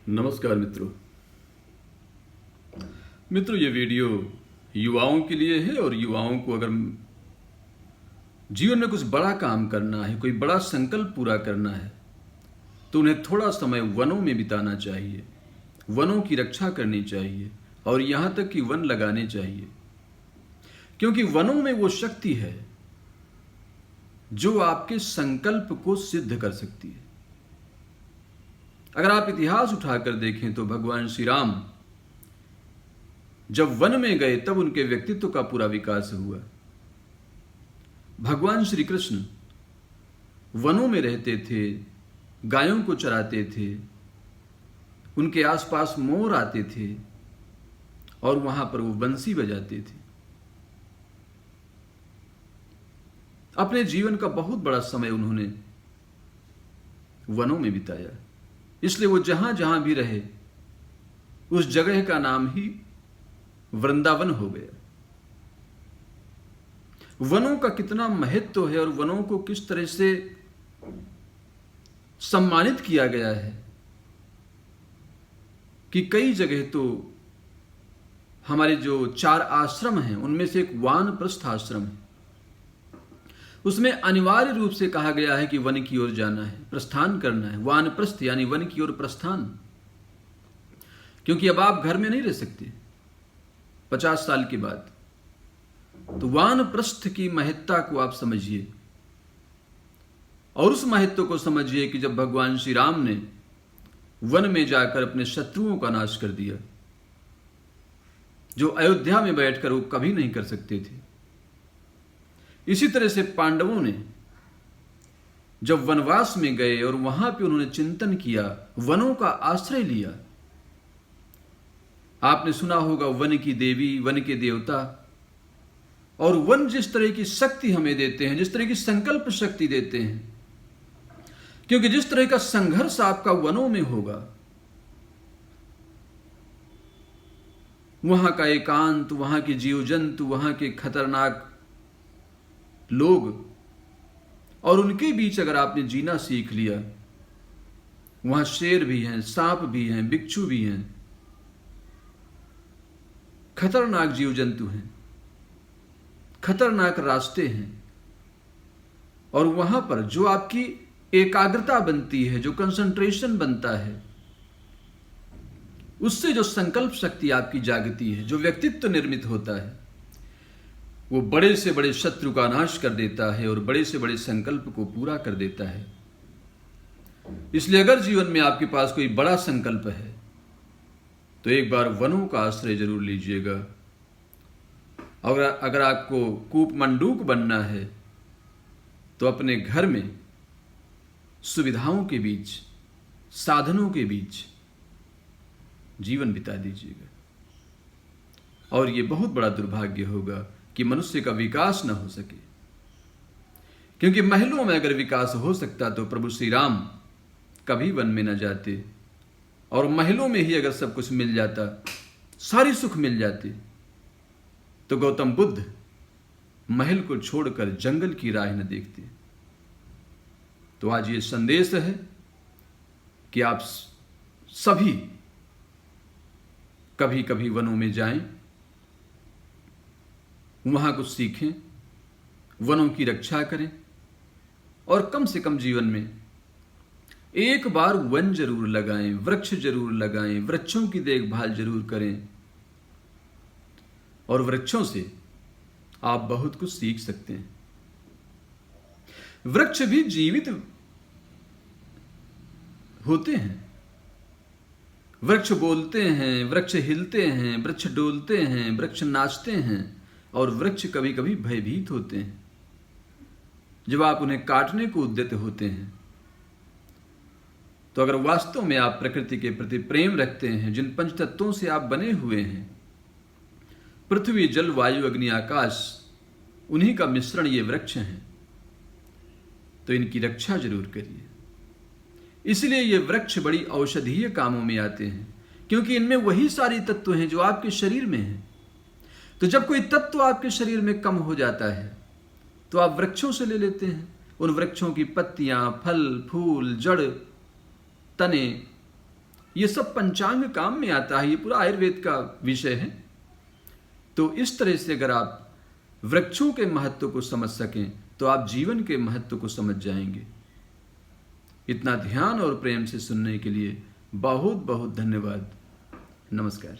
नमस्कार मित्रों, ये वीडियो युवाओं के लिए है और युवाओं को अगर जीवन में कुछ बड़ा काम करना है, कोई बड़ा संकल्प पूरा करना है, तो उन्हें थोड़ा समय वनों में बिताना चाहिए, वनों की रक्षा करनी चाहिए और यहाँ तक कि वन लगाने चाहिए, क्योंकि वनों में वो शक्ति है जो आपके संकल्प को सिद्ध कर सकती है। अगर आप इतिहास उठाकर देखें तो भगवान श्री राम जब वन में गए तब उनके व्यक्तित्व का पूरा विकास हुआ। भगवान श्री कृष्ण वनों में रहते थे, गायों को चराते थे, उनके आसपास मोर आते थे और वहां पर वो बंसी बजाते थे। अपने जीवन का बहुत बड़ा समय उन्होंने वनों में बिताया, इसलिए वो जहां जहां भी रहे उस जगह का नाम ही वृंदावन हो गया। वनों का कितना महत्व है और वनों को किस तरह से सम्मानित किया गया है कि कई जगह तो हमारे जो 4 आश्रम हैं उनमें से एक वानप्रस्थ आश्रम है, उसमें अनिवार्य रूप से कहा गया है कि वन की ओर जाना है, प्रस्थान करना है। वानप्रस्थ यानी वन की ओर प्रस्थान, क्योंकि अब आप घर में नहीं रह सकते 50 साल के बाद। तो वानप्रस्थ की महत्ता को आप समझिए और उस महत्व को समझिए कि जब भगवान श्री राम ने वन में जाकर अपने शत्रुओं का नाश कर दिया, जो अयोध्या में बैठकर वो कभी नहीं कर सकते थे। इसी तरह से पांडवों ने जब वनवास में गए और वहां पे उन्होंने चिंतन किया, वनों का आश्रय लिया। आपने सुना होगा वन की देवी, वन के देवता। और वन जिस तरह की शक्ति हमें देते हैं, जिस तरह की संकल्प शक्ति देते हैं, क्योंकि जिस तरह का संघर्ष आपका वनों में होगा, वहां का एकांत, वहां के जीव जंतु, वहां के खतरनाक लोग, और उनके बीच अगर आपने जीना सीख लिया, वहां शेर भी हैं, सांप भी हैं, बिच्छू भी हैं, खतरनाक जीव जंतु हैं, खतरनाक रास्ते हैं, और वहां पर जो आपकी एकाग्रता बनती है, जो कंसंट्रेशन बनता है, उससे जो संकल्प शक्ति आपकी जागती है, जो व्यक्तित्व निर्मित होता है, वो बड़े से बड़े शत्रु का नाश कर देता है और बड़े से बड़े संकल्प को पूरा कर देता है। इसलिए अगर जीवन में आपके पास कोई बड़ा संकल्प है तो एक बार वनों का आश्रय जरूर लीजिएगा। अगर आपको कूपमंडूक बनना है तो अपने घर में सुविधाओं के बीच, साधनों के बीच जीवन बिता दीजिएगा। और ये बहुत बड़ा दुर्भाग्य होगा कि मनुष्य का विकास न हो सके, क्योंकि महलों में अगर विकास हो सकता तो प्रभु श्री राम कभी वन में न जाते, और महलों में ही अगर सब कुछ मिल जाता, सारी सुख मिल जाती, तो गौतम बुद्ध महल को छोड़कर जंगल की राह न देखते। तो आज ये संदेश है कि आप सभी कभी कभी वनों में जाएं, वहां कुछ सीखें, वनों की रक्षा करें, और कम से कम जीवन में एक बार वन जरूर लगाएं, वृक्ष जरूर लगाएं, वृक्षों की देखभाल जरूर करें, और वृक्षों से आप बहुत कुछ सीख सकते हैं। वृक्ष भी जीवित होते हैं, वृक्ष बोलते हैं, वृक्ष हिलते हैं, वृक्ष डोलते हैं, वृक्ष नाचते हैं, और वृक्ष कभी कभी भयभीत होते हैं जब आप उन्हें काटने को उद्यत होते हैं। तो अगर वास्तव में आप प्रकृति के प्रति प्रेम रखते हैं, जिन 5 तत्वों से आप बने हुए हैं, पृथ्वी, जल, वायु, अग्नि, आकाश, उन्हीं का मिश्रण ये वृक्ष हैं, तो इनकी रक्षा जरूर करिए। इसलिए ये वृक्ष बड़ी औषधीय कामों में आते हैं, क्योंकि इनमें वही सारी तत्व हैं जो आपके शरीर में हैं। तो जब कोई तत्व आपके शरीर में कम हो जाता है तो आप वृक्षों से ले लेते हैं, उन वृक्षों की पत्तियां, फल, फूल, जड़, तने, ये सब पंचांग काम में आता है, ये पूरा आयुर्वेद का विषय है। तो इस तरह से अगर आप वृक्षों के महत्व को समझ सकें तो आप जीवन के महत्व को समझ जाएंगे। इतना ध्यान और प्रेम से सुनने के लिए बहुत बहुत धन्यवाद। नमस्कार।